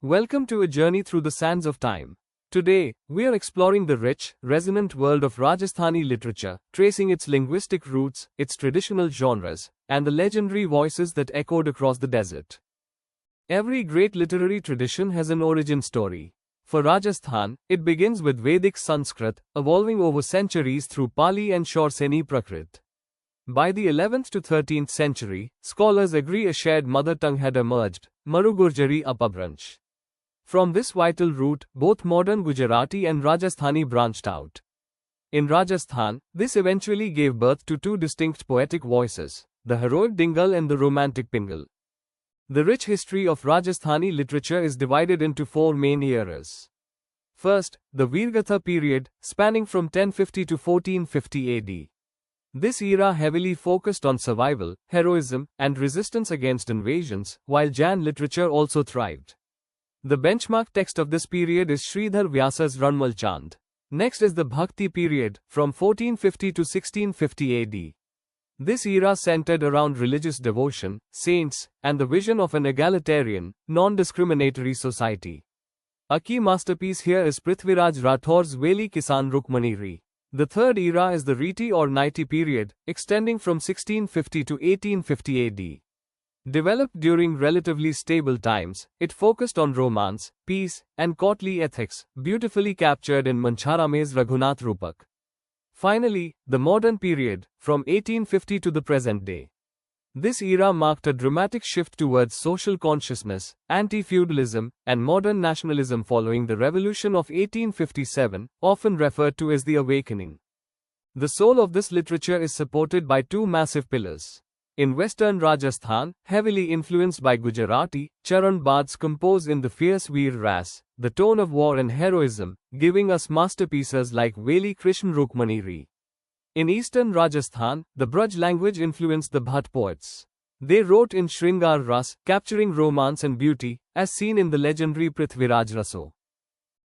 Welcome to a journey through the sands of time. Today, we are exploring the rich, resonant world of Rajasthani literature, tracing its linguistic roots, its traditional genres, and the legendary voices that echoed across the desert. Every great literary tradition has an origin story. For Rajasthan, it begins with Vedic Sanskrit, evolving over centuries through Pali and Shorseni Prakrit. By the 11th to 13th century, scholars agree a shared mother tongue had emerged, Marugurjari Upabranch. From this vital root, both modern Gujarati and Rajasthani branched out. In Rajasthan, this eventually gave birth to two distinct poetic voices, the heroic Dingal and the romantic Pingal. The rich history of Rajasthani literature is divided into four main eras. First, the Veergatha Period, spanning from 1050 to 1450 AD. This era heavily focused on survival, heroism, and resistance against invasions, while Jain literature also thrived. The benchmark text of this period is Sridhar Vyasa's Ranmal Chand. Next is the Bhakti period, from 1450 to 1650 AD. This era centered around religious devotion, saints, and the vision of an egalitarian, non-discriminatory society. A key masterpiece here is Prithviraj Rathor's Veli Kisan Rukmaniri. The third era is the Riti or Naiti period, extending from 1650 to 1850 AD. Developed during relatively stable times, it focused on romance, peace, and courtly ethics, beautifully captured in Mancharame's Raghunath Rupak. Finally, the modern period, from 1850 to the present day. This era marked a dramatic shift towards social consciousness, anti-feudalism, and modern nationalism following the Revolution of 1857, often referred to as the Awakening. The soul of this literature is supported by two massive pillars. In western Rajasthan, heavily influenced by Gujarati, Charan bards compose in the fierce Veer Ras, the tone of war and heroism, giving us masterpieces like Veli Krishna Rukmaniri. In eastern Rajasthan, the Braj language influenced the Bhat poets. They wrote in Shringar Ras, capturing romance and beauty, as seen in the legendary Prithviraj Raso.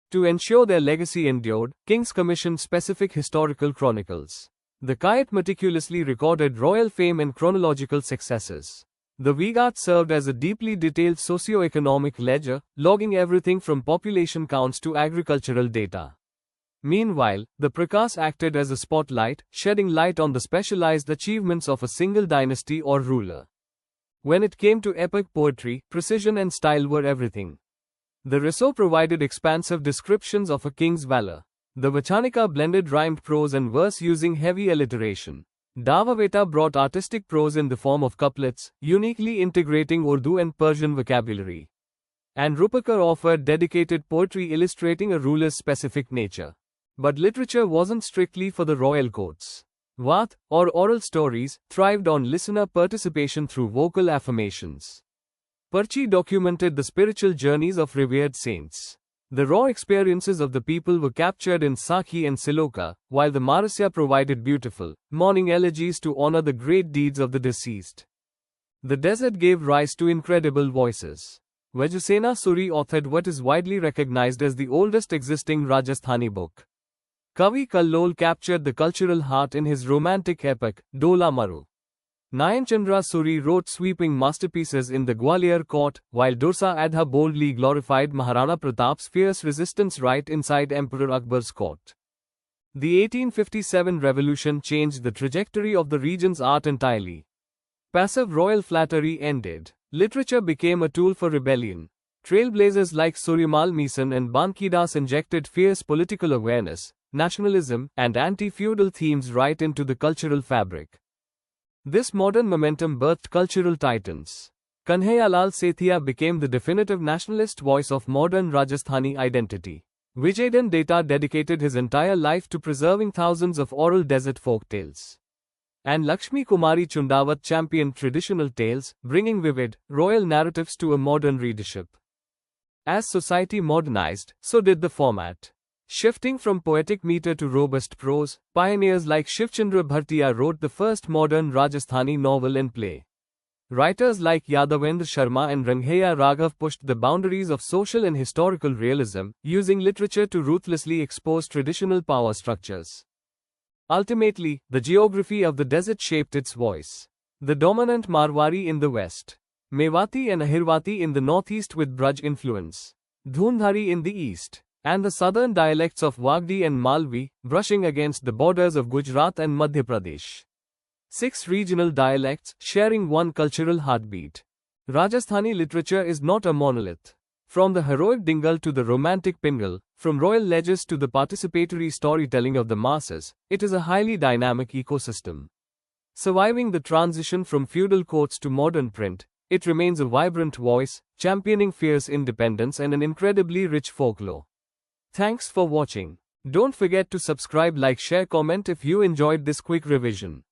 To ensure their legacy endured, kings commissioned specific historical chronicles. The Khyat meticulously recorded royal fame and chronological successes. The Vigat served as a deeply detailed socio-economic ledger, logging everything from population counts to agricultural data. Meanwhile, the Prakas acted as a spotlight, shedding light on the specialized achievements of a single dynasty or ruler. When it came to epic poetry, precision and style were everything. The Raso provided expansive descriptions of a king's valor. The Vachanika blended rhymed prose and verse using heavy alliteration. Davaveta brought artistic prose in the form of couplets, uniquely integrating Urdu and Persian vocabulary. And Rupakar offered dedicated poetry illustrating a ruler's specific nature. But literature wasn't strictly for the royal courts. Vaat, or oral stories, thrived on listener participation through vocal affirmations. Parchi documented the spiritual journeys of revered saints. The raw experiences of the people were captured in Sakhi and Siloka, while the Marasya provided beautiful, morning elegies to honor the great deeds of the deceased. The desert gave rise to incredible voices. Vajasena Suri authored what is widely recognized as the oldest existing Rajasthani book. Kavi Kallol captured the cultural heart in his romantic epic, Dola Maru. Nayanchandra Suri wrote sweeping masterpieces in the Gwalior court, while Dursa Adha boldly glorified Maharana Pratap's fierce resistance right inside Emperor Akbar's court. The 1857 revolution changed the trajectory of the region's art entirely. Passive royal flattery ended. Literature became a tool for rebellion. Trailblazers like Suryamal Misan and Bankidas injected fierce political awareness, nationalism, and anti-feudal themes right into the cultural fabric. This modern momentum birthed cultural titans. Kanhaiyalal Sethia became the definitive nationalist voice of modern Rajasthani identity. Vijaydan Detha dedicated his entire life to preserving thousands of oral desert folk tales. And Lakshmi Kumari Chundawat championed traditional tales, bringing vivid, royal narratives to a modern readership. As society modernized, so did the format. Shifting from poetic meter to robust prose, pioneers like Shivchandra Bhartiya wrote the first modern Rajasthani novel and play. Writers like Yadavendra Sharma and Ranghaiya Raghav pushed the boundaries of social and historical realism, using literature to ruthlessly expose traditional power structures. Ultimately, the geography of the desert shaped its voice. The dominant Marwari in the west, Mewati and Ahirwati in the northeast with Braj influence. Dhundhari in the east, and the southern dialects of Wagdi and Malvi, brushing against the borders of Gujarat and Madhya Pradesh. 6 regional dialects, sharing one cultural heartbeat. Rajasthani literature is not a monolith. From the heroic Dingal to the romantic Pingal, from royal leges to the participatory storytelling of the masses, it is a highly dynamic ecosystem. Surviving the transition from feudal courts to modern print, it remains a vibrant voice, championing fierce independence and an incredibly rich folklore. Thanks for watching. Don't forget to subscribe, like, share, comment if you enjoyed this quick revision.